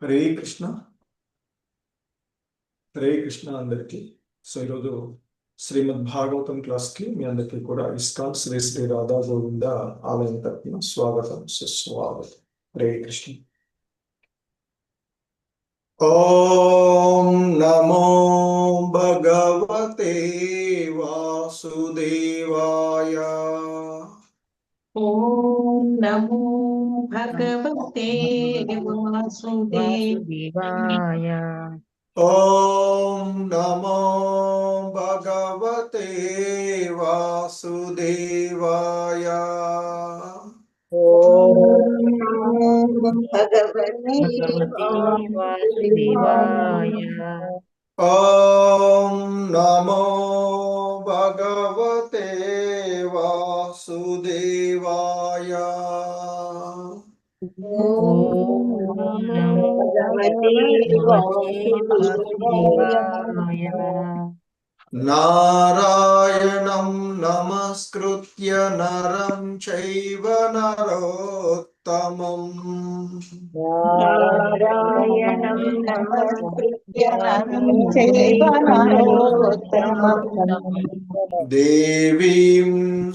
హరే కృష్ణ. హరే కృష్ణ అందరికి. సో ఈరోజు శ్రీమద్ భాగవతం క్లాస్ కి మీ అందరికీ కూడా ఇస్కాన్ శ్రీ శ్రీ రాధా గోవింద ఆలయం తరపున స్వాగతం, సుస్వాగతం. హరే కృష్ణ. ఓం నమో భగవతే వాసుదేవాయ. ఓం నమో భగవతే వాసుదేవాయ. ఓం నమో భగవతే వాసుదేవాయ. ఓం నమో భగవతే వాసుదేవాయ. ఓం నమో భగవతే వాసుదేవాయ. ఓం నమో భగవతే వాసుదేవాయ. నారాయణం నమస్కృత్య నరం చైవ నరోత్తమం. నారాయణం నమస్కృత్య నరం చైవ నరోత్తమం. దేవీం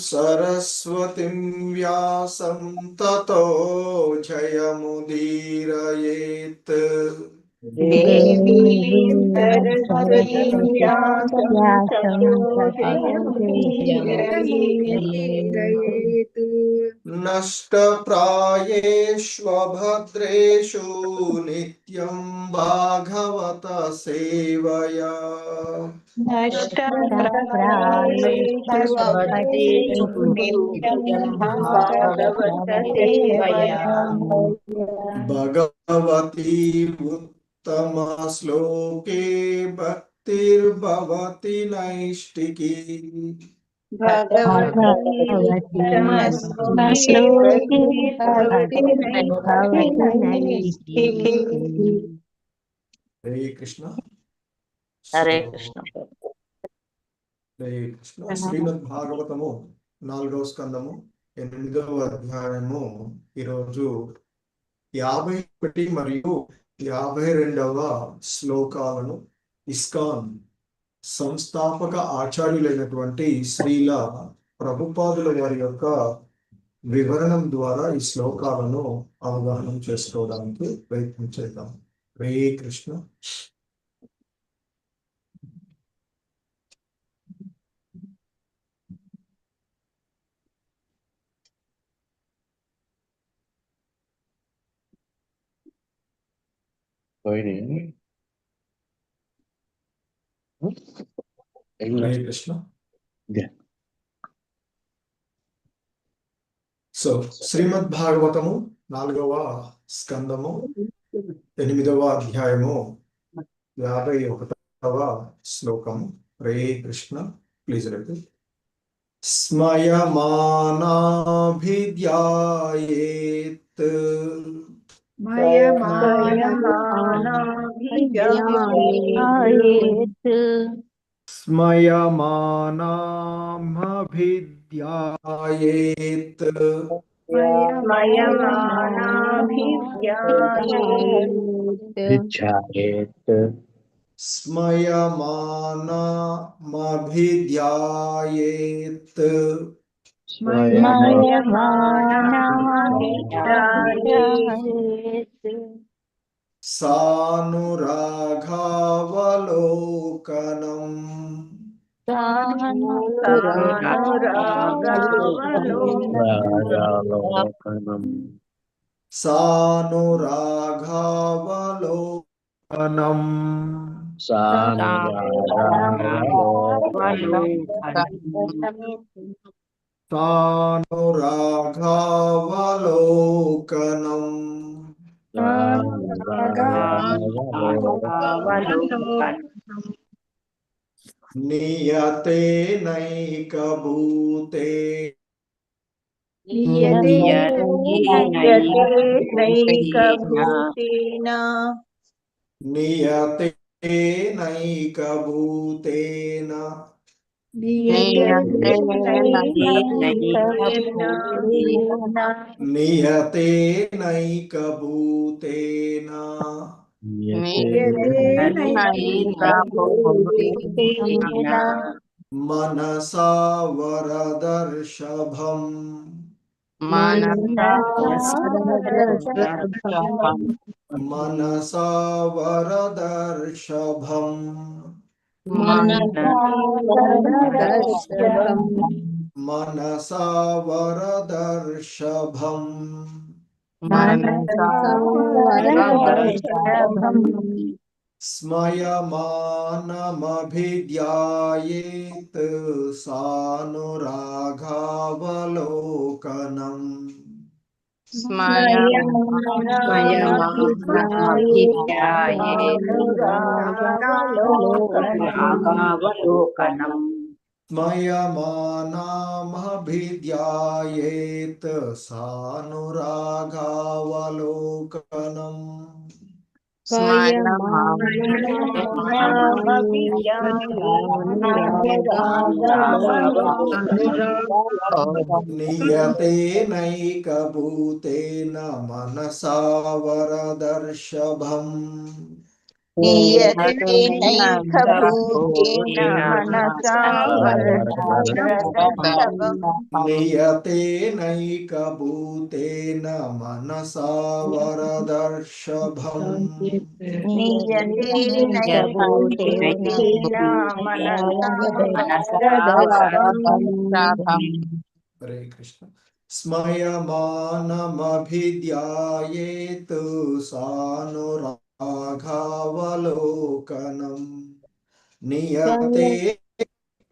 సరస్వతిం వ్యాసం తతో జయముదీరయేత్. దేవీం సరస్వతీం వ్యాసం తతో జయముదీరయేత్. నష్టప్రాయేష్వభద్రేషు నిత్యం భాగవత సేవయా. నష్టప్రాయేషు నిత్యం భాగవత సేవయా. భగవతి ఉత్తమ శ్లోకే భక్తిర్భవతి నైష్టికీ. భగవతి ఉత్తమ శ్లోకే భవతి నైష్టికీ. హరే కృష్ణ. హరే కృష్ణ. హరే కృష్ణ. శ్రీమద్ భాగవతము 4వ స్కందము 8వ అధ్యాయము ఈరోజు 51 మరియు 52వ శ్లోకాలను ఇస్కాన్ సంస్థాపక ఆచార్యులైనటువంటి శ్రీల ప్రభుపాదుల వారి యొక్క వివరణం ద్వారా ఈ శ్లోకాలను అవగాహన చేసుకోవడానికి ప్రయత్నం చేద్దాం. హరే కృష్ణ. హరే కృష్ణ. సో శ్రీమద్ భాగవతము 4వ స్కందము 8వ అధ్యాయము 51వ శ్లోకము. హరే కృష్ణ. Please repeat. స్మయమానాభిధ్యాయేత్. స్మయమానాభిధ్యాయేత్. స్మయమానామభిధ్యాయేత్. సానురాఘావలోకనం. సానురాఘావలోకనం. సానురాఘావలోకనం. నియతే నైకభూతే. నియతే నైకభూతేన. నియతే నైక నియతే నైక భూతేన భూతేన మనసా వరదర్షభం మనసా వరదర్షభం మనసా వరదర్షభం స్మయమానమభిధ్యాయేత్ సానురాగావలోకనం స్మయమానమభిధ్యాయేత్ సానురాగావలోకనం నియతే నైక భూతేన మనసా వరదర్షభం నియతే నైక భూతేన మనసా వరదర్షభం నియతే నైక భూతేన మనసా వరదర్షభం నియతే నైక భూతేన మనసా వరదర్షభం. హరే కృష్ణ. స్మయమానమభిధ్యాయేత్ సానురాగావలోకనం నియతే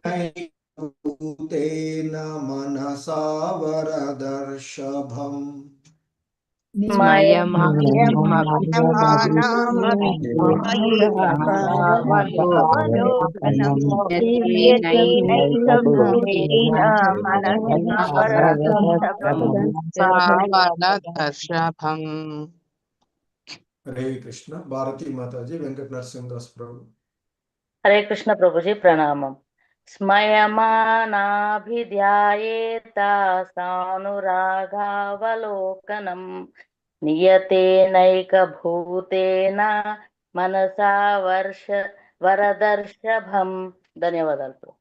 నైక భూతేన మనసా వరదర్షభం హరే కృష్ణ. భారతీ మాతాజీ. వెంకట నరసింహదాస్ ప్రభు. హరే కృష్ణ ప్రభుజీ ప్రణామం. స్మయమానాభిధ్యాయేత సానురాగావలోకనం నియతే నైక భూతేన మనసా వరదర్షభం. ధన్యవాదాలు.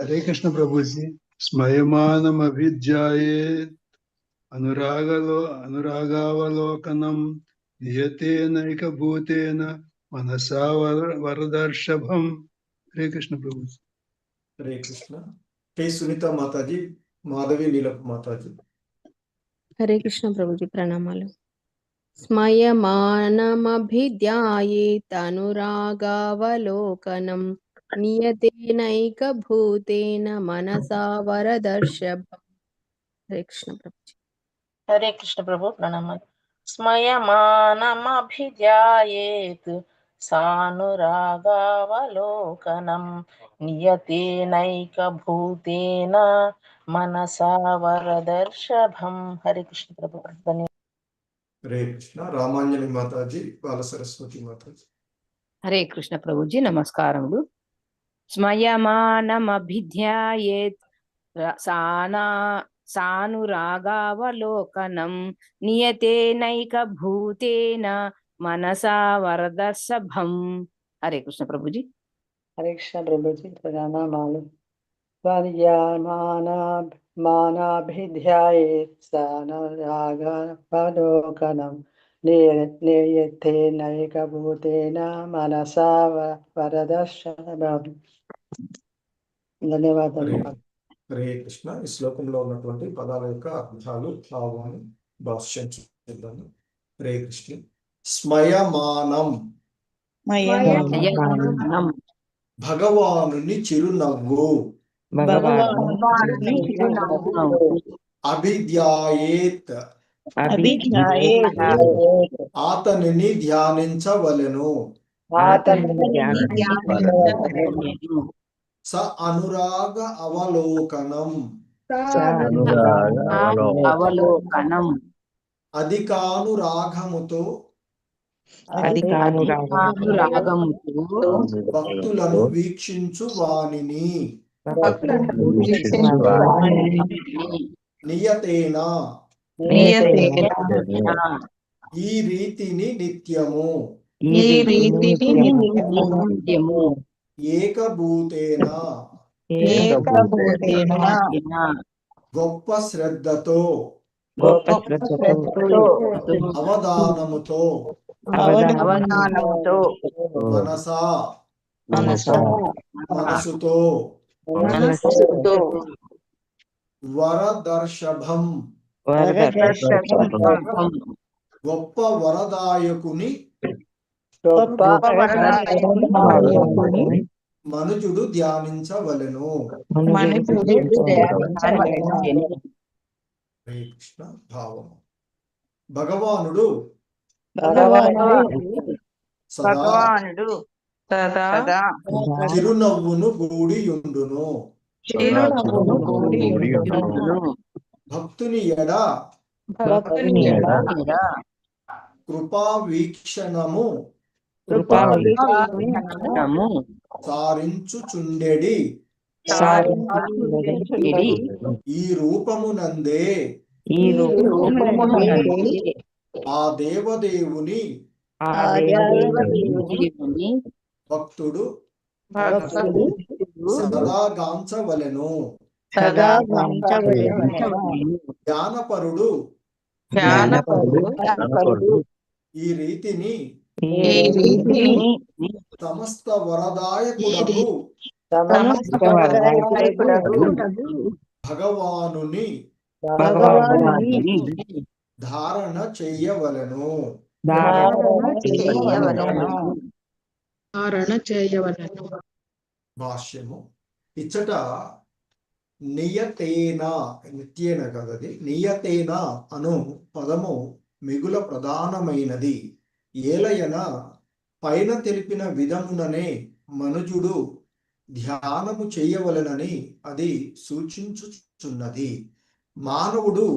హరే కృష్ణ ప్రభుజీ. స్మయమానమభిధ్యాయేత్ అనురాగావలోకనం నియతే నైక భూతేన మనసా వరదర్షభం. హరే కృష్ణ ప్రభుజీ. హరే కృష్ణ. కే సునీత మాతాజీ. మాధవి నీలప్ మాతాజీ. హరే కృష్ణ ప్రభుజీ ప్రణామాలు. స్మయమానమభిధ్యాయేత్ అనురాగావలోకనం నియతే నైక భూతేన మనసా వరదర్షభం. హరే కృష్ణ ప్రభుజీ. హరే కృష్ణ ప్రభు ప్రణామాలు. స్మయమానమభిధ్యాయేత్ సానురాగావలోకనం నియతే నైక భూతేన మనసా వరదర్షభం. హరే కృష్ణ ప్రభు. హరే కృష్ణ. రామాంజలి మాతాజీ. బాల సరస్వతి మాతాజీ. హరే కృష్ణ ప్రభుజీ నమస్కారములు. స్మయమానమభిధ్యాయేత్ సానురాగావలోకనం నియతే నైక భూతేన మనసా వరదర్షభం. హరే కృష్ణ ప్రభుజీ. హరే కృష్ణ ప్రభుజీ ప్రణామాలు. మానాభిధ్యాయేత్ సానురాగావలోకనం నియతే నైక భూతేన మనసా వరదర్షభం. ధన్యవాదాలు. హరే కృష్ణ. ఈ శ్లోకంలో ఉన్నటువంటి పదాల యొక్క అర్థాలు, భావాన్ని భాష్యం చూద్దాము. హరే కృష్ణ. స్మయమానం భగవానుని చిరునవ్వు. అభిధ్యాయేత్ అతనిని ధ్యానించవలెను. స అనురాగ అవలోకనం అధికానురాగముతో భక్తులను వీక్షించు వానిని. నియతేనా నియతేన ఈ రీతిని నిత్యము ఈ రీతిని నిత్యము ఏకభూతేన ఏకభూతేన గొప్ప శ్రద్ధతో గొప్ప శ్రద్ధతో అవధానముతో అవధానముతో మనసుతో మనసుతో వరదర్శభం గొప్ప వరదాయకుని మనుజుడు ధ్యానించవలెను. హరే కృష్ణ. భావము భగవానుడు సదా చిరునవ్వును గూడియుండును. భక్తుని ఎడ కృపా వీక్షణము సారించుచుండెడి ఈ రూపమునందే ఆ దేవదేవుని భక్తుడు సదా గాంచవలెను. జ్ఞానపరుడు ఈ రీతిని సమస్త వరదాయకుడకు భగవానుని ధారణ చెయ్యవలెను. భాష్యము ఇచ్చట నియతేన నిత్యేన కదది నియతేన అను పదము మిగుల ప్రధానమైనది. ఏలయన పైన తెలిపిన విధముననే మనుజుడు ధ్యానము చేయవలెనని అది సూచించుచున్నది. మానవుడు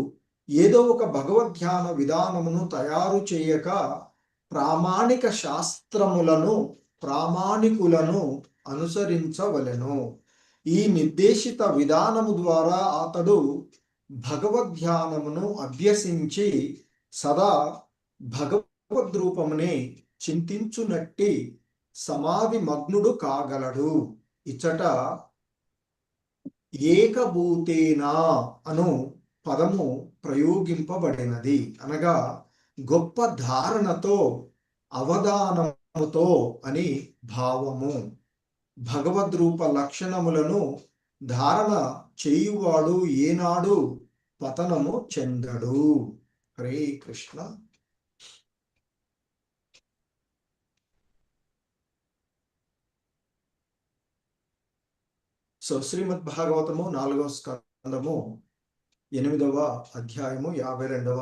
ఏదో ఒక భగవద్ధ్యాన విధానమును తయారు చేయక ప్రామాణిక శాస్త్రములను ప్రామాణికులను అనుసరించవలెను. ఈ నిర్దేశిత విధానము ద్వారా అతడు భగవద్ధ్యానమును అభ్యసించి సదా భగవద్రూపమునే చింతించునట్టి సమాధి మగ్నుడు కాగలడు. ఇచ్చట ఏకభూతేనా అను పదము ప్రయోగింపబడినది. అనగా గొప్ప ధారణతో అవధానముతో అని భావము. భగవద్రూప లక్షణములను ధారణ చేయువాడు ఏనాడు పతనము చెందడు. హరే కృష్ణ. సో శ్రీమద్ భాగవతము 4వ స్కందము 8వ అధ్యాయము 52వ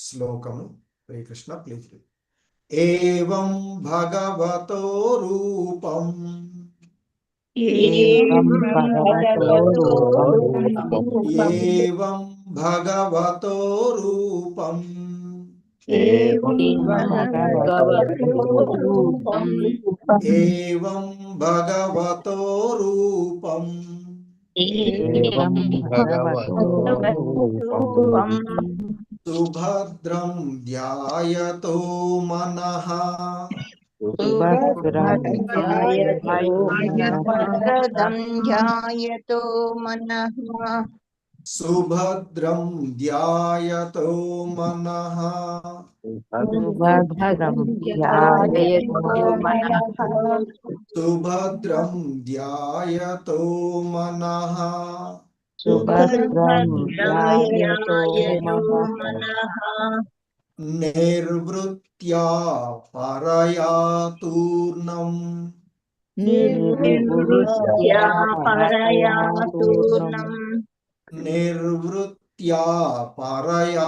శ్లోకము. హరే కృష్ణ. ప్లీజ్. ఏవం భగవతో రూపం ఏవం భగవతో రూపం ఏవం భగవతో రూపం సుభద్రం ధ్యాయతో మనః సుభద్రం ధ్యాయతో మనః సుభద్రం ధ్యాయతో మనః నిర్వృత్యా పరయా తూర్ణం నిర్వృత్యా పరయా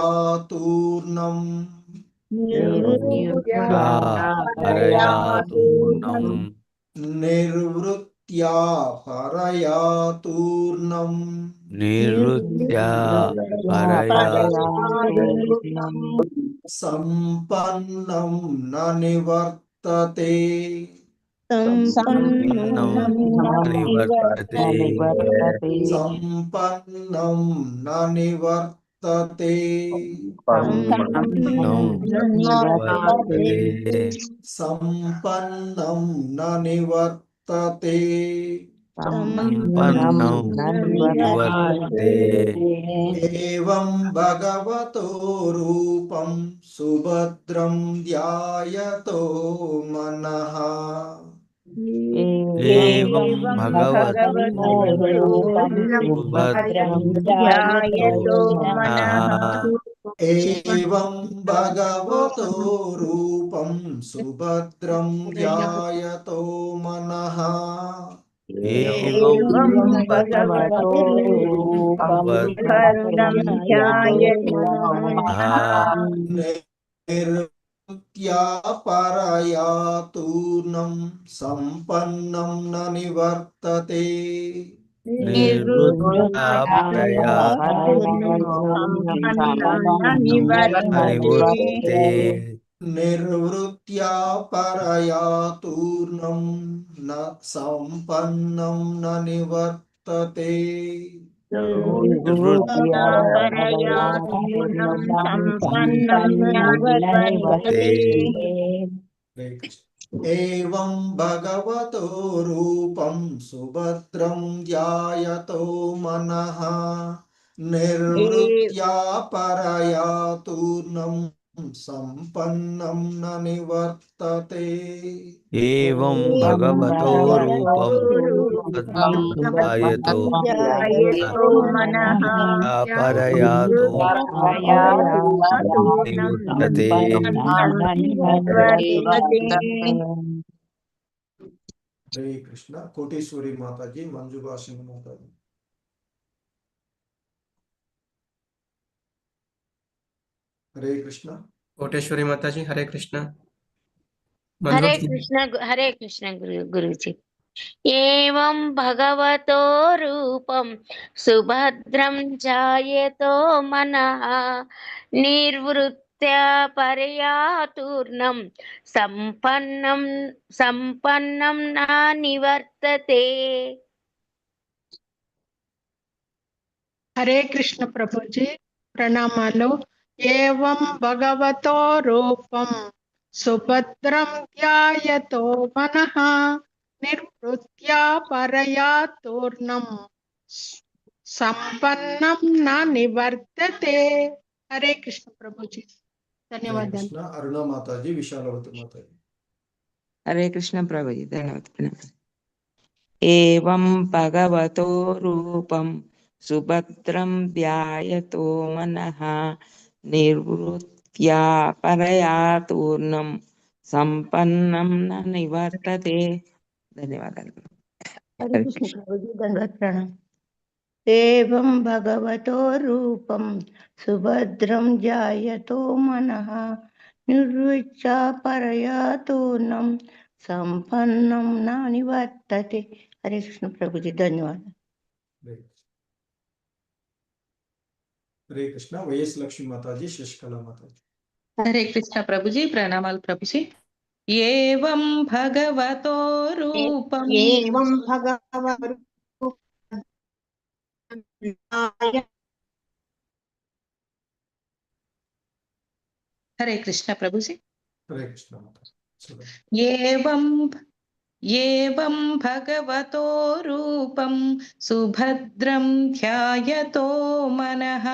తూర్ణం నిర్వృత్యా పరయా తూర్ణం సంపన్నం న నివర్తతే సంపన్నం నివర్తతే నివర్తతే సంపన్నం న నివర్తతే సంపన్నం నివర్తతే సంపన్నం న నివర్తతే సంపన్నం నివర్తతే ఏవం భగవతో రూపం సుభద్రం ధ్యాయతో మనః ఏవం భగవతో రూపం సుభద్రం ధ్యాయతో మనః ఏవం భగవతో రూపం సుభద్రం ధ్యాయతో మనః ఏవం భగవతో రూపం సుభద్రం ధ్యాయతో మనః నిర్వృత్యా పరయా తూర్ణం సంపన్నం న నివర్తతే నిర్వృత్యా పరయా తూర్ణం న సంపన్నం న నివర్తతే ఏవం భగవతో రూపం సుభద్రం ధ్యాయతో మనః నిర్వృత్యా పరయా తూర్ణం సంపన్నం న నివర్తతే ఏవం భగవతో రూపం ధ్యాయతో పరయాతో నివర్తతే. హరే కృష్ణ. కోటేశ్వరి మాతాజీ, మంజు భాషిణి మాతాజీ. హరే కృష్ణ. కోటేశ్వరి మాతాజీ. హరే కృష్ణ. హరే కృష్ణ. హరే కృష్ణ గురుజీ. ఏవం భగవతో రూపం సుభద్రం ధ్యాయతో మనః నిర్వృత్య పరయాతూర్ణం సంపన్నం నా నివర్తతే. హరే కృష్ణ ప్రభుజీ, ప్రణామాలు. ఏవం భగవతో రూపం సుభద్రం ధ్యాయతో మనః నిర్వృత్య పరయాతూర్ణం సంపన్నం నా నివర్తతే. హరే కృష్ణ ప్రభుజీ, ధన్యవాదాలు. అరుణ మాతాజీ, విశాలవతి మాతాజీ. హరే కృష్ణ ప్రభుజీ, ధన్యవాదాలు. ఏవం భగవతో రూపం సుభద్రం ధ్యాయతో మనః నిర్వృత్య పరయాతూర్ణం సంపన్నం న నివర్తతే. ధన్యవాదాలు. హరే కృష్ణ ప్రభుజీ, దండవత్ ప్రణామం. ఏవం భగవతో రూపం సుభద్రం ధ్యాయతో మనః నిర్వృత్య పరయాతూర్ణం సంపన్నం నా నివర్తతే. హరే కృష్ణ ప్రభుజీ, ధన్యవాదాలు. హరే కృష్ణ. వైఎస్ లక్ష్మీ మాతాజీ, శశికళ మాతాజీ. హరే కృష్ణ ప్రభుజీ, ప్రణామాలు ప్రభుజీ. ఏవం భగవతో రూపం హరే కృష్ణ ప్రభుజీ. హరే కృష్ణ మాతాజీ. ఏవం భగవతో రూపం సుభద్రం ధ్యాయతో మనః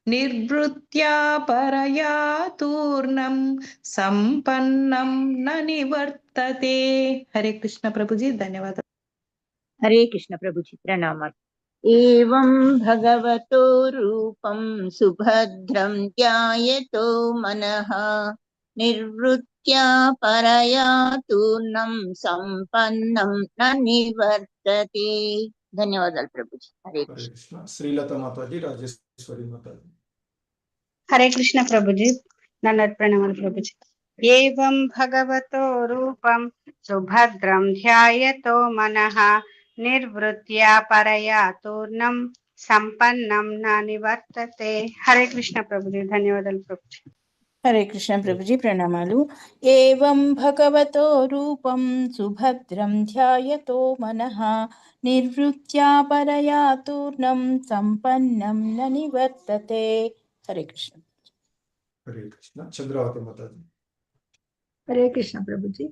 నిర్వృత్య పరయాతూర్ణం సంపన్నం న నివర్తతే. హరే కృష్ణ ప్రభుజీ, ధన్యవాదాలు. హరే కృష్ణ ప్రభుజీ, ప్రణామాలు. ఏవం భగవతో రూపం సుభద్రం ధ్యాయతో మనః నిర్వృత్య పరయాతూర్ణం సంపన్నం న నివర్తతే. ధన్యవాదాలు ప్రభుజీ. హరే హరే కృష్ణ. శ్రీలత మాతాజీ, రాజేశ్వరి మాతాజీ. హరే కృష్ణ ప్రభుజీ, దండవత్ ప్రణామాలు ప్రభుజీ. ఏవం భగవతో రూపం సుభద్రం ధ్యాయతో మనః నిర్వృత్య పరయాతూర్ణం సంపన్నం న నివర్తతే. హరే కృష్ణ ప్రభుజీ, ధన్యవాదాలు ప్రభుజీ. హరే కృష్ణ ప్రభుజీ ప్రణామాలు. ఏవం భగవతో రూపం సుభద్రం ధ్యాయతో మనః నిర్వృత్యా పరయా తూర్ణం సంపన్నం న నివర్తతే. హరే కృష్ణ. హరే కృష్ణ. చంద్రావతి మాతాజీ. హరే కృష్ణ ప్రభుజీ.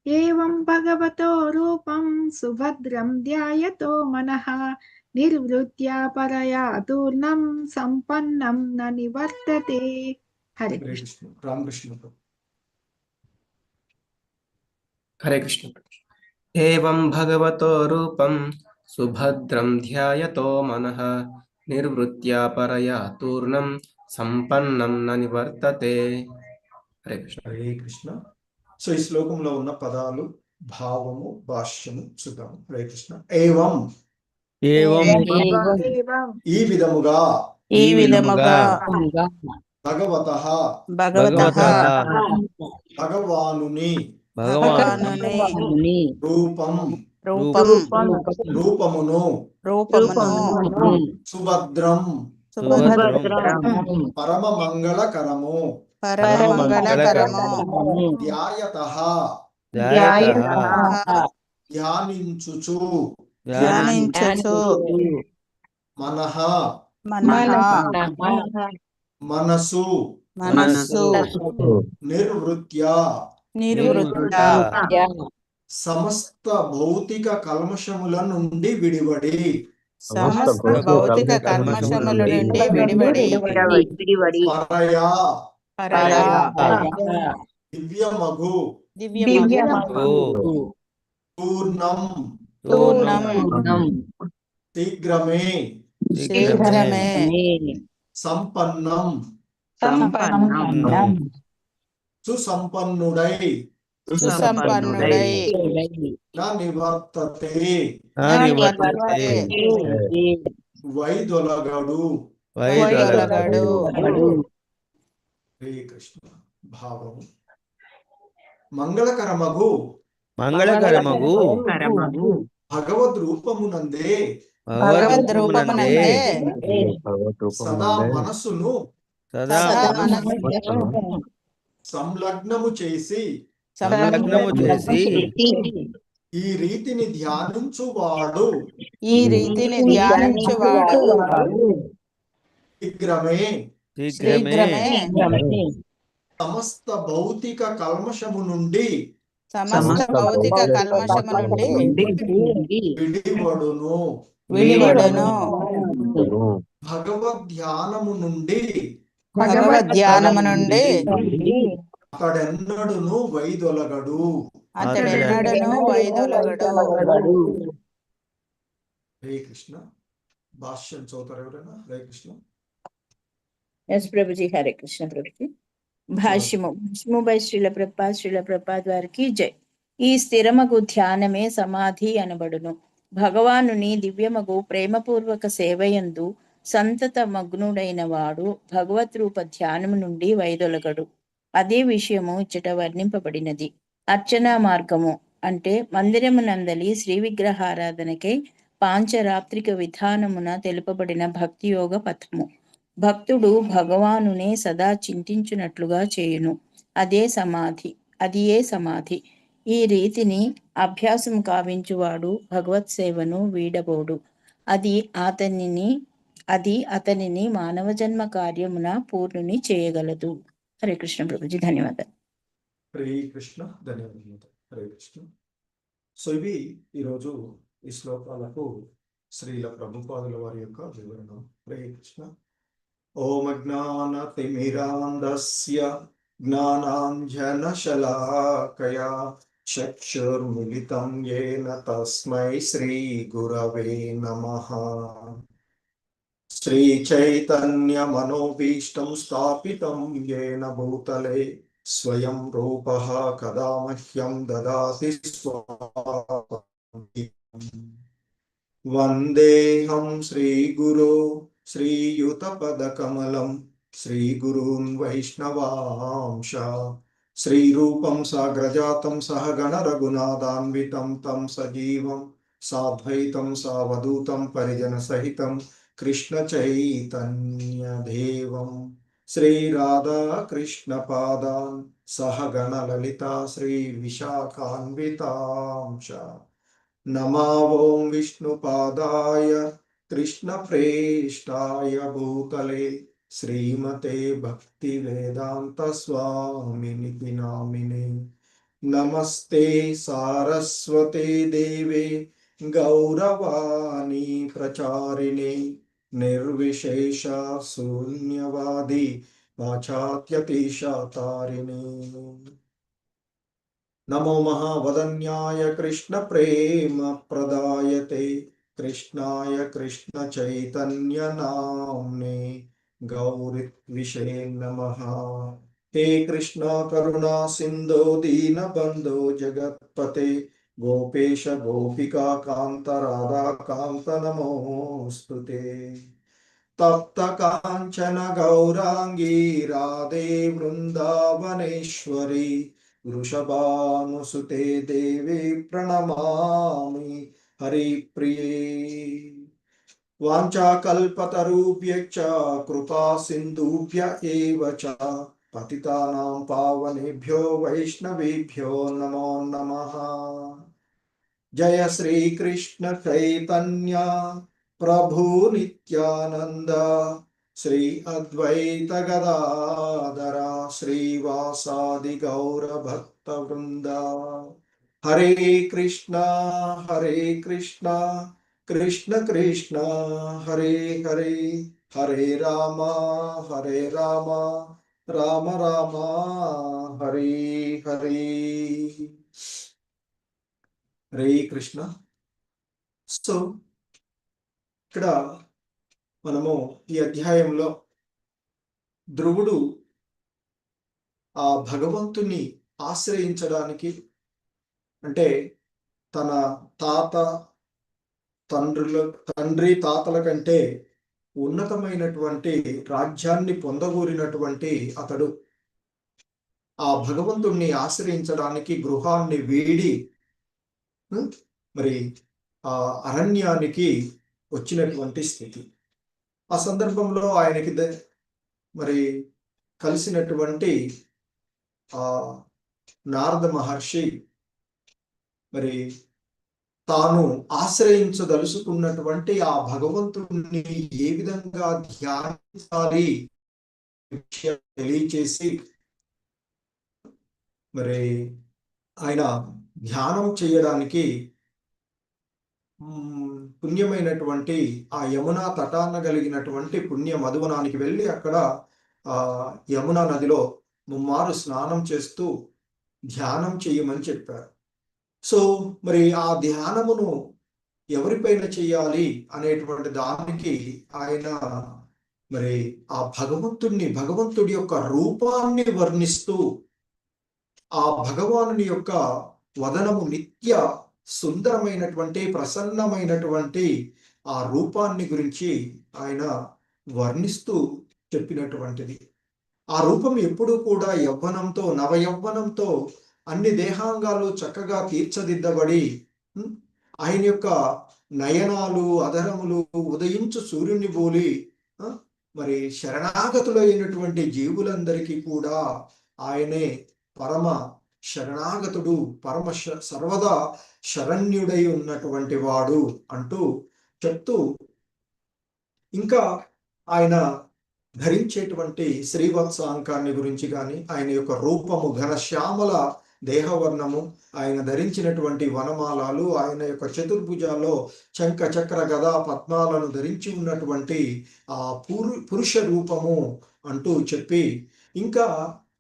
ఏవం భగవతో రూపం సుభద్రం ధ్యాయతో మనః నిర్వృత్య పరయా తూర్ణం సంపన్నం న నివర్తతే. హరే హరే కృష్ణ. కృష్ణ. రామకృష్ణ ప్రభు. హరే కృష్ణ. ఏవం భగవతో రూపం సుభద్రం ధ్యాయతో మనః నిర్వృత్యా పరయా తూర్ణం సంపన్నం న నివర్తతే. హరే కృష్ణ. హరే కృష్ణ. సో ఈ శ్లోకంలో ఉన్న పదాలు, భావము, భాష్యము చూద్దాం. హరే కృష్ణ. ఏవం ఏవం ఏవం ఈ విధముగా ఈ విధముగా భగవతః భగవతః భగవానుని భగవానుని రూపం రూపమును సుభద్రం పరమ మంగళకరము ధ్యాయతః ధ్యానించుచు మనః మనసు నిర్వృత్య సమస్త భౌతిక కల్మషముల నుండి విడివడి పరయా దివ్యమగు పూర్ణం శీఘ్రమే సంపన్నం సుసంపన్నుడై నా నివర్తతే వైదొలగడు. హరే కృష్ణ. భావము మంగళకరమగు భగవద్ రూపమునందే సదా మనస్సును సంలగ్నము చేసి ఈ రీతిని ధ్యానించువాడు శీఘ్రమే సమస్త భౌతిక కల్మషము నుండి విడివడును. భగవద్ ధ్యానము నుండి అతడెన్నడును వైదొలగడు. హరే కృష్ణ. భాష్యం చదువుతారు ఎవరైనా? హరే కృష్ణ. ఎస్ ప్రభుజీ. హరే కృష్ణ ప్రభుజీ. భాష్యము బై శ్రీల ప్రభుపాద్ వారికి జై. ఈ స్థిరమగు ధ్యానమే సమాధి అనబడును. భగవానుని దివ్యమగు ప్రేమపూర్వక సేవయందు సంతత మగ్నుడైన వాడు భగవత్ రూప ధ్యానము నుండి వైదొలగడు. అదే విషయము ఇచ్చట వర్ణింపబడినది. అర్చనా మార్గము అంటే మందిరమునందలి శ్రీ విగ్రహారాధనకై పాంచరాత్రిక విధానమున తెలుపబడిన భక్తియోగ పథము. భక్తుడు భగవానునే సదా చింతించునట్లుగా చేయును. అది ఏ సమాధి. ఈ రీతిని అభ్యాసం కావించువాడు భగవత్ సేవను వీడబోడు. అది అతనిని మానవ జన్మ కార్యమున పూర్ణుని చేయగలదు. హరే కృష్ణ ప్రభుజీ. ధన్యవాదాలు. హరే కృష్ణ. ధన్యవాదాలు. హరే కృష్ణ. సో ఇవి ఈరోజు ఈ శ్లోకాలకు శ్రీల ప్రభుపాదుల వారి యొక్క వివరణ. హరే కృష్ణ. ఓం అజ్ఞానతిమిరాంధస్య జ్ఞానాంజనశలాకయా చక్షుర్మిలితం యేన తస్మై శ్రీ గురవే నమః. శ్రీ చైతన్య మనోభీష్టం స్థాపితం యేన భూతలే స్వయం రూపః కదా మహ్యం దదాతి స్వాహం. వందేహం శ్రీగురో శ్రీయుతపదకమలం శ్రీగురూన్ వైష్ణవాంశ శ్రీరూపం సాగ్రజాతం సహగణ రఘునాథాన్వితం తం సజీవం సాద్వైతం సావధూతం పరిజన సహితం కృష్ణ చైతన్య దేవం శ్రీ రాధా కృష్ణ పాదాన్ సహగణ లలితా శ్రీ విశాఖాన్వితాంశ నమా ఓం విష్ణుపాదాయ కృష్ణ ప్రేష్టాయ భూతలే శ్రీమతే భక్తి వేదాంత స్వామినితి నామినే నమస్తే సారస్వతే దేవే గౌరవాణి ప్రచారిణే నిర్విశేష శూన్యవాది వాచాత్యతీశాతారిణే నమో మహావదన్యాయ కృష్ణ ప్రేమ ప్రదాయతే కృష్ణాయ కృష్ణ చైతన్య నామ్నే గౌరిత్విషే నమః హే కృష్ణ కరుణా సింధో దీన బంధో జగత్పతే గోపేశ గోపికా కాంత రాధా కాంత నమోస్తుతే తప్త కాంచన గౌరాంగీ రాధే వృందావనేశ్వరి వృషభానుసుతే దేవి ప్రణమామి హరిప్రియే వాంఛాకల్పతరుభ్యశ్చ కృపా సింధుభ్య ఏవ చ పతితానాం పావనేభ్యో వైష్ణవేభ్యో నమో నమః జయ శ్రీ కృష్ణ చైతన్య ప్రభు నిత్యానంద శ్రీ అద్వైత గదాధర శ్రీవాసాది గౌర భక్త వృంద హరే కృష్ణ కృష్ణ కృష్ణ హరే హరే హరే రామ రామ రామ హరే హరే హరే కృష్ణ. సో ఇక్కడ మనము ఈ అధ్యాయంలో ధ్రువుడు ఆ భగవంతుని ఆశ్రయించడానికి, అంటే తన తండ్రి తాతల కంటే ఉన్నతమైనటువంటి రాజ్యాన్ని పొందగోరినటువంటి అతడు ఆ భగవంతుణ్ణి ఆశ్రయించడానికి గృహాన్ని వీడి మరి ఆ అరణ్యానికి వచ్చినటువంటి స్థితి. ఆ సందర్భంలో ఆయనకి మరి కలిసినటువంటి ఆ నారద మహర్షి మరి తాను ఆశ్రయించదలుచుకున్నటువంటి ఆ భగవంతుణ్ణి ఏ విధంగా ధ్యానించాలి తెలియచేసి మరి ఆయన ధ్యానం చేయడానికి పుణ్యమైనటువంటి ఆ యమునా తటాన కలిగినటువంటి పుణ్య మధువనానికి వెళ్ళి అక్కడ ఆ యమునా నదిలో ముమ్మారు స్నానం చేస్తూ ధ్యానం చేయమని చెప్పారు. సో మరి ఆ ధ్యానమును ఎవరిపైన చేయాలి అనేటువంటి దానికి ఆయన మరి ఆ భగవంతుడి యొక్క రూపాన్ని వర్ణిస్తూ ఆ భగవానుని యొక్క వదనము నిత్య సుందరమైనటువంటి ప్రసన్నమైనటువంటి ఆ రూపాన్ని గురించి ఆయన వర్ణిస్తూ చెప్పినటువంటిది. ఆ రూపం ఎప్పుడూ కూడా యవ్వనంతో నవయవ్వనంతో అన్ని దేహాంగాలు చక్కగా తీర్చదిద్దబడి ఆయన యొక్క నయనాలు అధరములు ఉదయించు సూర్యుని పోలి మరి శరణాగతులైనటువంటి జీవులందరికీ కూడా ఆయనే పరమ శరణాగతుడు, పరమ సర్వదా శరణ్యుడై ఉన్నటువంటి వాడు అంటూ చెప్తూ, ఇంకా ఆయన ధరించేటువంటి శ్రీవత్సాంకాన్ని గురించి కానీ, ఆయన యొక్క రూపము ఘనశ్యామల దేహవర్ణము, ఆయన ధరించినటువంటి వనమాలాలు, ఆయన యొక్క చతుర్భుజాల్లో చంక చక్ర గదా పద్మాలను ధరించి ఉన్నటువంటి ఆ పురుష రూపము అంటూ చెప్పి, ఇంకా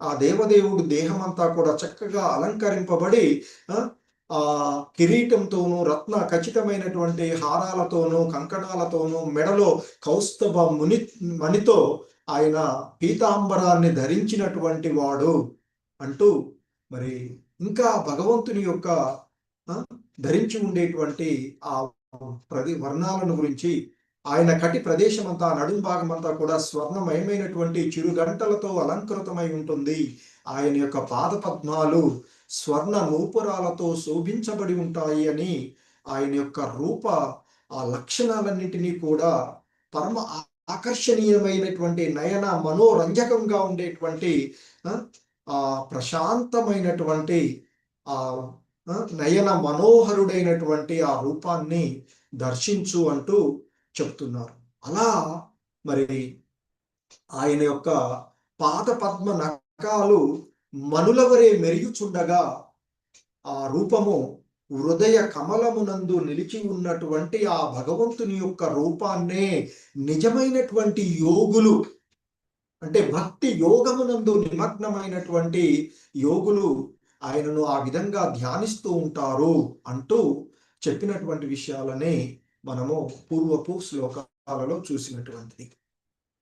ఆ దేవదేవుడు దేహమంతా కూడా చక్కగా అలంకరింపబడి ఆ కిరీటంతోనూ రత్న ఖచ్చితమైనటువంటి హారాలతోనూ కంకణాలతోనూ మెడలో కౌస్తభ మణితో ఆయన పీతాంబరాన్ని ధరించినటువంటి వాడు అంటూ మరి ఇంకా భగవంతుని యొక్క ధరించి ఉండేటువంటి ఆ వర్ణాలను గురించి, ఆయన కటి ప్రదేశం అంతా నడుం భాగం అంతా కూడా స్వర్ణమయమైనటువంటి చిరుగంటలతో అలంకృతమై ఉంటుంది. ఆయన యొక్క పాదపద్మాలు స్వర్ణ నూపురాలతో శోభించబడి ఉంటాయి అని ఆయన యొక్క రూప ఆ లక్షణాలన్నింటినీ కూడా పరమ ఆకర్షణీయమైనటువంటి నయన మనోరంజకంగా ఉండేటువంటి ప్రశాంతమైనటువంటి నయన మనోహరుడైనటువంటి ఆ రూపాన్ని దర్శించు అంటూ చెప్తున్నారు. అలా మరి ఆయన యొక్క పాద పద్మ నఖాలు మనులవరే మెరుగుచుండగా ఆ రూపము హృదయ కమలమునందు నిలిచి ఉన్నటువంటి ఆ భగవంతుని యొక్క రూపాన్నే నిజమైనటువంటి యోగులు, అంటే భక్తి యోగమునందు నిమగ్నమైనటువంటి యోగులు ఆయనను ఆ విధంగా ధ్యానిస్తూ ఉంటారు అంటూ చెప్పినటువంటి విషయాలని మనము పూర్వపు శ్లోకాలలో చూసినటువంటిది.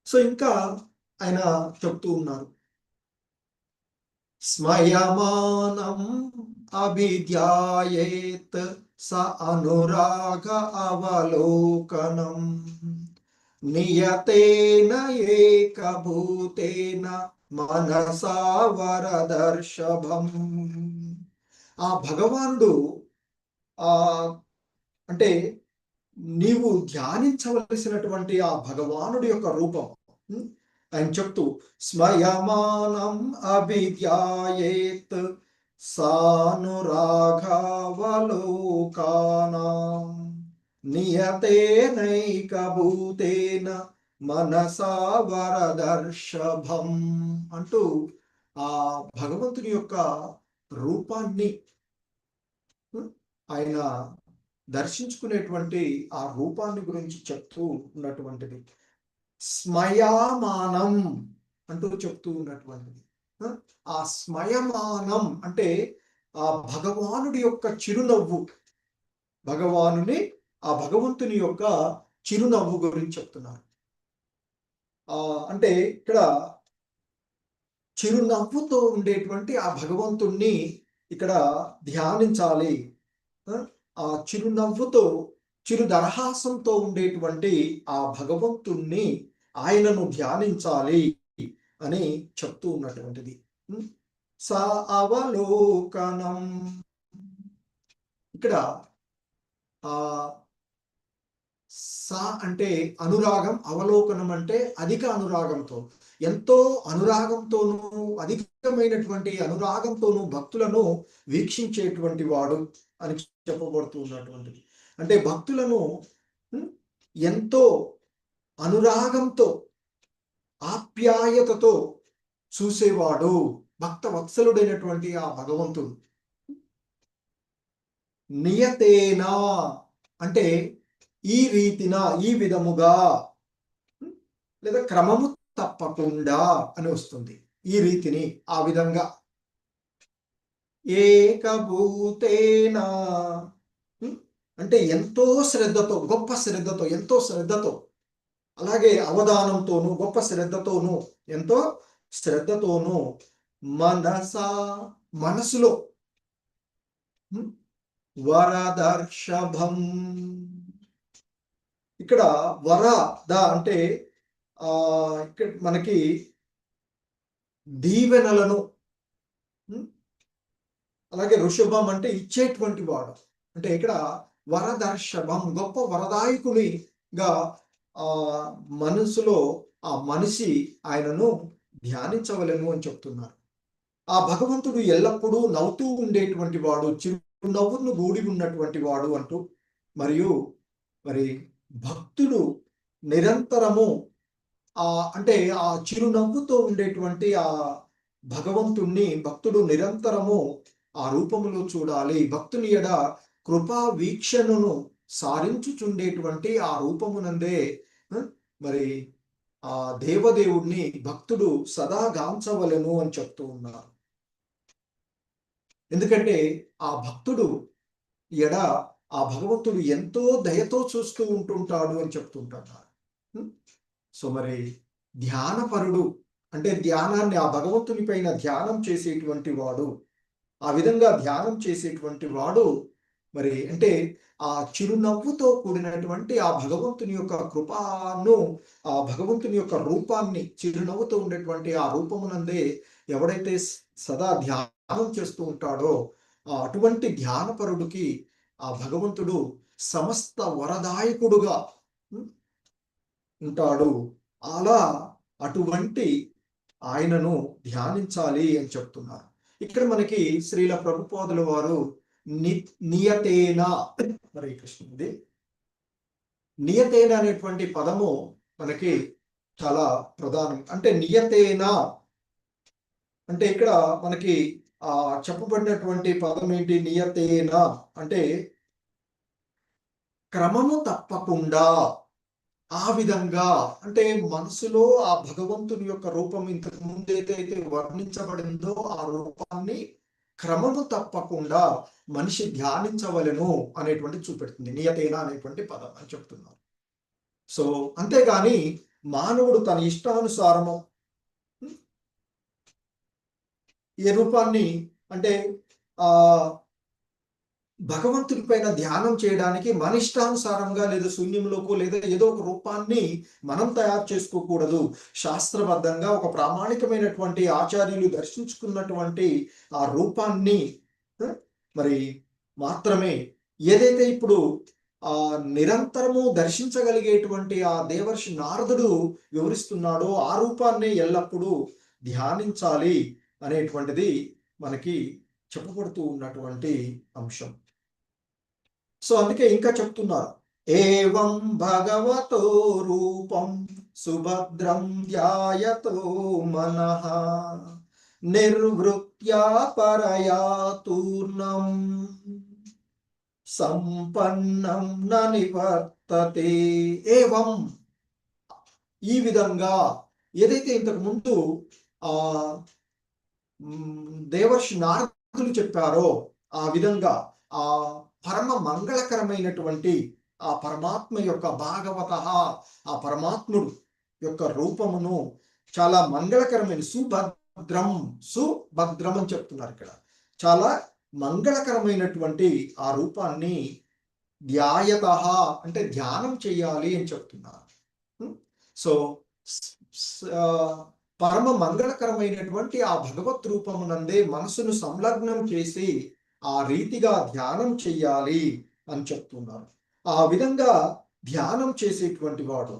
సో ఇంకా ఆయన చెప్తూ ఉన్నారు, స్మయమానం అభిధ్యాయేత్ స అనురాగ అవలోకనం నియతేన ఏకభూతేన మనసా వరదర్శభం. ఆ భగవానుడు అంటే నీవు ధ్యానించవలసినటువంటి ఆ భగవానుడి యొక్క రూపం ఆయన చెప్తూ, స్మయమానం అభిధ్యాయేత్ సానురాఘావలోకానాం నియతేనైకభూతేన మనసా వరదర్శభం అంటూ ఆ భగవంతుని యొక్క రూపాన్ని ఆయన దర్శించుకునేటువంటి ఆ రూపాన్ని గురించి చెప్తూ ఉన్నటువంటిది. స్మయమానం అంటూ చెప్తూ ఉన్నటువంటిది. ఆ స్మయమానం అంటే ఆ భగవానుడి యొక్క చిరునవ్వు, ఆ భగవంతుని యొక్క చిరునవ్వు గురించి చెప్తున్నారు. అంటే ఇక్కడ చిరునవ్వుతో ఉండేటువంటి ఆ భగవంతుణ్ణి ఇక్కడ ధ్యానించాలి. ఆ చిరునవ్వుతో చిరుదరహాసంతో ఉండేటువంటి ఆ భగవంతుణ్ణి ఆయనను ధ్యానించాలి అని చెప్తూ ఉన్నటువంటిది. సా అవలోకనం, ఇక్కడ సా అంటే అనురాగం, అవలోకనం అంటే అధిక అనురాగంతో, ఎంతో అనురాగంతోనూ అధికమైనటువంటి అనురాగంతోనూ భక్తులను వీక్షించేటువంటి వాడు అని చెప్పబడుతూ ఉన్నటువంటిది. అంటే భక్తులను ఎంతో అనురాగంతో ఆప్యాయతతో చూసేవాడు భక్త వత్సలుడైనటువంటి ఆ భగవంతుడు. నియతేనా అంటే ఈ రీతిన, ఈ విధముగా, లేదా క్రమము తప్పకుండా అని వస్తుంది. ఈ రీతిని, ఆ విధంగా. ఏకభూతేనా అంటే ఎంతో శ్రద్ధతో, గొప్ప శ్రద్ధతో, ఎంతో శ్రద్ధతో, అలాగే అవధానంతోనూ, గొప్ప శ్రద్ధతోనూ, ఎంతో శ్రద్ధతోనూ, మనసులో, వరదర్శభం. ఇక్కడ వరద అంటే ఇక్కడ మనకి దీవెనలను, అలాగే ఋషభం అంటే ఇచ్చేటువంటి వాడు. అంటే ఇక్కడ వరదర్శభం, గొప్ప వరదాయకునిగా మనసులో ఆ మనిషి ఆయనను ధ్యానించవలెను అని చెప్తున్నారు. ఆ భగవంతుడు ఎల్లప్పుడూ నవ్వుతూ ఉండేటువంటి వాడు, చిరునవ్వును గూడి ఉన్నటువంటి వాడు అంటూ, మరియు మరి భక్తుడు నిరంతరము అంటే ఆ చిరునవ్వుతో ఉండేటువంటి ఆ భగవంతుణ్ణి భక్తుడు నిరంతరము ఆ రూపములో చూడాలి. భక్తుని ఎడ కృపా వీక్షణను సారించుచుండేటువంటి ఆ రూపమునందే మరి ఆ దేవదేవుణ్ణి భక్తుడు సదా గాంచవలెను అని చెప్తూ ఉన్నారు. ఎందుకంటే ఆ భక్తుడు ఎడ ఆ భగవంతుడు ఎంతో దయతో చూస్తూ ఉంటుంటాడు అని చెప్తుంటున్నారు. సో మరి ధ్యానపరుడు అంటే ధ్యానాన్ని, ఆ భగవంతుని పైన ధ్యానం చేసేటువంటి వాడు, ఆ విధంగా ధ్యానం చేసేటువంటి వాడు మరి అంటే ఆ చిరునవ్వుతో కూడినటువంటి ఆ భగవంతుని యొక్క కృపను, ఆ భగవంతుని యొక్క రూపాన్ని, చిరునవ్వుతో ఉండేటువంటి ఆ రూపమునందే ఎవడైతే సదా ధ్యానం చేస్తూ ఉంటాడో అటువంటి ధ్యానపరుడికి ఆ భగవంతుడు సమస్త వరదాయకుడుగా ఉంటాడు, అలా అటువంటి ఆయనను ధ్యానించాలి అని చెప్తున్నారు. ఇక్కడ మనకి శ్రీల ప్రభుపాదుల వారు నియతేన, హరే కృష్ణుడి, నియతేన అనేటువంటి పదము మనకి చాలా ప్రధానం. అంటే నియతేన అంటే ఇక్కడ మనకి చెప్పబడినటువంటి పదం ఏంటి? నియతేన అంటే క్రమము తప్పకుండా, ఆ విధంగా. అంటే మనసులో ఆ భగవంతుని యొక్క రూపం ఇంతకు ముందు ఏదైతే వర్ణించబడిందో ఆ రూపాన్ని క్రమము తప్పకుండా మనిషి ధ్యానించవలెను అనేటువంటి చూపెడుతుంది నియతేన అనేటువంటి పదం అని చెప్తున్నారు. సో అంతేగాని మానవుడు తన ఇష్టానుసారము ఏ రూపాన్ని, అంటే భగవంతుడి పైన ధ్యానం చేయడానికి మన ఇష్టానుసారంగా లేదా శూన్యంలోకి లేదా ఏదో ఒక రూపాన్ని మనం తయారు చేసుకోకూడదు. శాస్త్రబద్ధంగా ఒక ప్రామాణికమైనటువంటి ఆచార్యులు దర్శించుకున్నటువంటి ఆ రూపాన్ని మరి మాత్రమే, ఏదైతే ఇప్పుడు నిరంతరము దర్శించగలిగేటువంటి ఆ దేవర్షి నారదుడు వివరిస్తున్నాడో ఆ రూపాన్ని ఎల్లప్పుడూ ధ్యానించాలి అనేటువంటిది మనకి చెప్పబడుతూ ఉన్నటువంటి అంశం. సో అందుకే ఇంకా చెప్తున్నారు, ఏవం భగవతో రూపం సుభద్రం ధ్యాయతో మనః నిర్వృత్యా పరయా తూర్ణం సంపన్నం న నివర్తతే. ఏవం, ఈ విధంగా, ఏదైతే ఇంతకు ముందు దేవర్షి నారదులు చెప్పారో ఆ విధంగా ఆ పరమ మంగళకరమైనటువంటి ఆ పరమాత్మ యొక్క భాగవత, ఆ పరమాత్ముడు యొక్క రూపమును చాలా మంగళకరమైన సుభద్రం అని చెప్తున్నారు ఇక్కడ. చాలా మంగళకరమైనటువంటి ఆ రూపాన్ని ధ్యాయత అంటే ధ్యానం చేయాలి అని చెప్తున్నారు. సో పరమ మంగళకరమైనటువంటి ఆ భగవత్ రూపమునందే మనసును సంలగ్నం చేసి ఆ రీతిగా ధ్యానం చెయ్యాలి అని చెప్తున్నారు. ఆ విధంగా ధ్యానం చేసేటువంటి వాడు,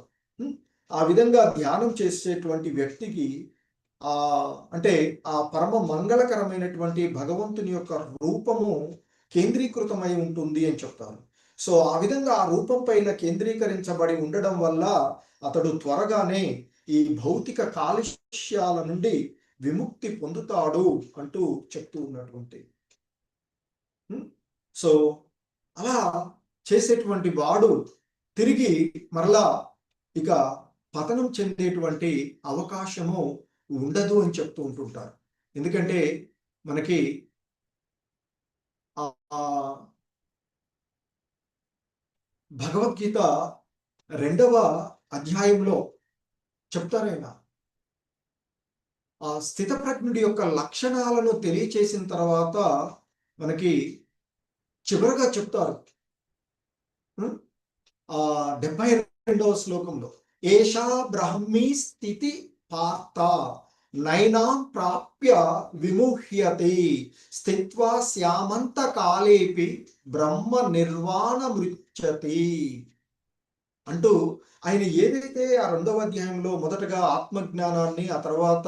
ఆ విధంగా ధ్యానం చేసేటువంటి వ్యక్తికి అంటే ఆ పరమ మంగళకరమైనటువంటి భగవంతుని యొక్క రూపము కేంద్రీకృతమై ఉంటుంది అని చెప్తారు. సో ఆ విధంగా ఆ రూపం పైన కేంద్రీకరించబడి ఉండడం వల్ల అతడు త్వరగానే ఈ భౌతిక కాలుష్యాల నుండి విముక్తి పొందుతాడు అంటూ చెప్తూ ఉన్నటువంటి. సో అలా చేసేటువంటి వాడు తిరిగి మరలా ఇక పతనం చెందేటువంటి అవకాశము ఉండదు అని చెప్తూ ఉంటుంటారు. ఎందుకంటే మనకి భగవద్గీత 2వ అధ్యాయంలో చెప్తారైనా ఆ స్థితప్రజ్ఞుడి యొక్క లక్షణాలను తెలియచేసిన తర్వాత మనకి చివరగా చెప్తారు 72వ శ్లోకంలో, ఏషా బ్రహ్మీ స్థితి పార్త నైనాం ప్రాప్య విముహ్యతే స్థిత్వా శ్యామంత కాలేపి బ్రహ్మ నిర్వాణ మృచ్చతి అంటూ ఆయన ఏదైతే ఆ 2వ అధ్యాయంలో మొదటగా ఆత్మజ్ఞానాన్ని, ఆ తర్వాత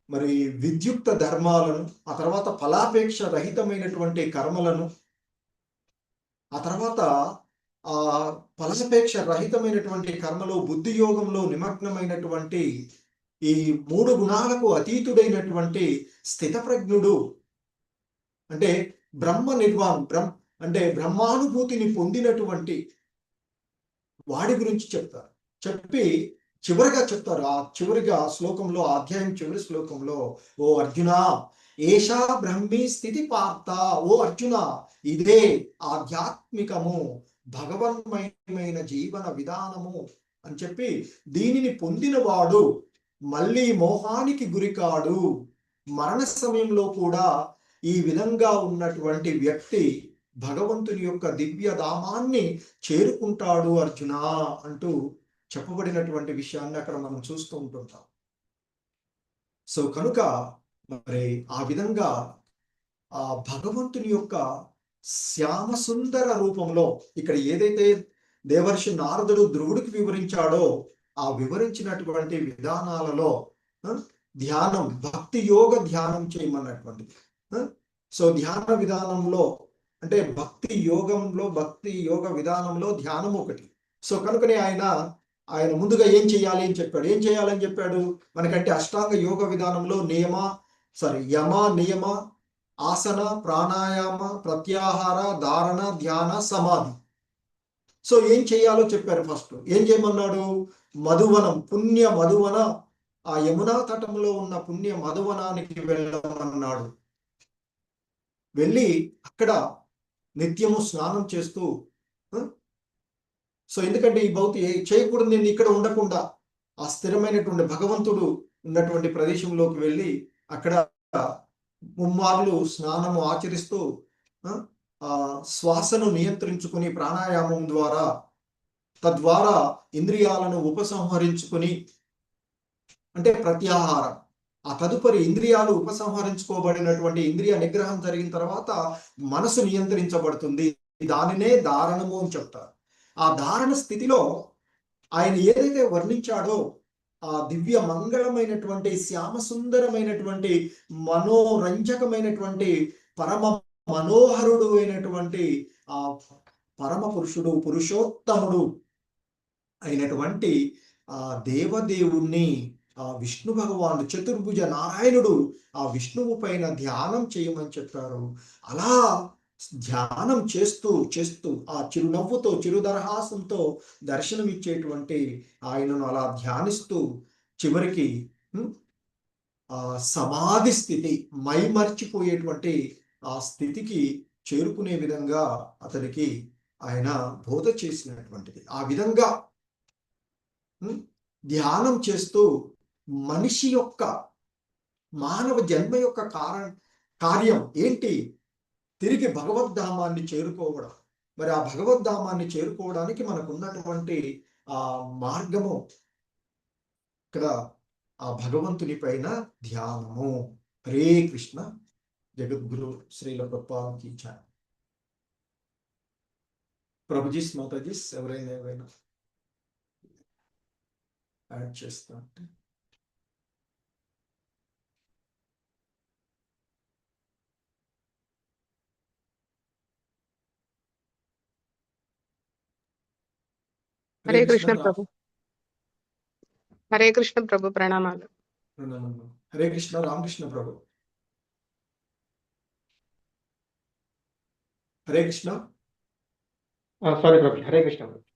మరి విద్యుక్త ధర్మాలను, ఆ తర్వాత ఫలాపేక్ష రహితమైనటువంటి కర్మలను, ఆ తర్వాత ఆ ఫలాపేక్ష రహితమైనటువంటి కర్మలో బుద్ధి యోగంలో నిమగ్నమైనటువంటి ఈ 3 గుణాలకు అతీతుడైనటువంటి స్థితప్రజ్ఞుడు అంటే బ్రహ్మ నిర్వాణం, అంటే బ్రహ్మానుభూతిని పొందినటువంటి వాడి గురించి చెప్తారు. చెప్పి చివరిగా చెప్తారు, ఆ చివరిగా శ్లోకంలో, అధ్యాయం చివరి శ్లోకంలో, ఓ అర్జున ఏషా బ్రహ్మీ స్థితి పార్త, ఓ అర్జున ఇదే ఆధ్యాత్మికము, భగవన్మయమైన జీవన విధానము అని చెప్పి దీనిని పొందినవాడు మళ్ళీ మోహానికి గురికాడు. మరణ సమయంలో కూడా ఈ విధంగా ఉన్నటువంటి వ్యక్తి భగవంతుని యొక్క దివ్య ధామాన్ని చేరుకుంటాడు అర్జున అంటూ చెప్పబడినటువంటి విషయాన్ని అక్కడ మనం చూస్తూ ఉంటుంటాం. సో కనుక మరి ఆ విధంగా ఆ భగవంతుని యొక్క శ్యామ సుందర రూపంలో, ఇక్కడ ఏదైతే దేవర్షి నారదుడు ధ్రువుడికి వివరించాడో ఆ వివరించినటువంటి విధానాలలో ధ్యానం, భక్తి యోగ ధ్యానం చేయమన్నటువంటిది. సో ధ్యాన విధానంలో అంటే భక్తి యోగ విధానంలో ధ్యానం ఒకటి. సో కనుకనే ఆయన ముందుగా ఏం చేయాలి అని చెప్పాడు. ఏం చేయాలని చెప్పాడు మనకంటే అష్టాంగ యోగ విధానంలో యమ, నియమ, ఆసన, ప్రాణాయామ, ప్రత్యాహార, ధారణ, ధ్యాన, సమాధి. సో ఏం చేయాలో చెప్పారు. ఫస్ట్ ఏం చేయమన్నాడు? మధువనం, పుణ్య మధువన, ఆ యమునా తటంలో ఉన్న పుణ్య మధువనానికి వెళ్ళమన్నాడు. వెళ్ళి అక్కడ నిత్యము స్నానం చేస్తూ, సో ఎందుకంటే ఈ భౌతి చేయకూడదు, నేను ఇక్కడ ఉండకుండా ఆ స్థిరమైనటువంటి భగవంతుడు ఉన్నటువంటి ప్రదేశంలోకి వెళ్ళి అక్కడ ముమ్మార్లు స్నానము ఆచరిస్తూ ఆ శ్వాసను నియంత్రించుకుని ప్రాణాయామం ద్వారా తద్వారా ఇంద్రియాలను ఉపసంహరించుకుని, అంటే ప్రత్యాహారం, ఆ తదుపరి ఇంద్రియాలు ఉపసంహరించుకోబడినటువంటి ఇంద్రియ నిగ్రహం జరిగిన తర్వాత మనసు నియంత్రించబడుతుంది. దానినే ధారణము అని చెప్తారు. ఆ ధారణ స్థితిలో ఆయన ఏదైతే వర్ణించాడో ఆ దివ్య మంగళమైనటువంటి శ్యామ సుందరమైనటువంటి మనోరంజకమైనటువంటి పరమ మనోహరుడు అయినటువంటి ఆ పరమ పురుషుడు, పురుషోత్తముడు అయినటువంటి ఆ దేవదేవుణ్ణి, ఆ విష్ణు భగవానుడు, చతుర్భుజ నారాయణుడు ఆ విష్ణువు పైన ధ్యానం చేయమని చెప్పారు. అలా ధ్యానం చేస్తూ చేస్తూ ఆ చిరునవ్వుతో, చిరుదరహాసంతో దర్శనమిచ్చేటువంటి ఆయనను అలా ధ్యానిస్తూ చివరికి ఆ సమాధి స్థితి, మైమర్చిపోయేటువంటి ఆ స్థితికి చేరుకునే విధంగా అతనికి ఆయన బోధ చేసినటువంటిది. ఆ విధంగా ధ్యానం చేస్తూ మనిషి యొక్క మానవ జన్మ యొక్క కార్యం ఏంటి? తిరిగి భగవద్ధామాన్ని చేరుకోవడం. మరి ఆ భగవద్ధామాన్ని చేరుకోవడానికి మనకు ఉన్నటువంటి ఆ మార్గము ఇక్కడ ఆ భగవంతుని పైన ధ్యానము. హరే కృష్ణ. జగద్గురు శ్రీల ప్రభుపాదకి జై. ప్రభుజీస్, మాతాజీస్ ఎవరైనా యాడ్ చేస్తా అంటే హరే కృష్ణ ప్రభు. హరే కృష్ణ ప్రభు, ప్రణామాలు. హరే కృష్ణ. రామకృష్ణ ప్రభు. హరే కృష్ణ. సారీ ప్రభు. హరే కృష్ణ ప్రభు.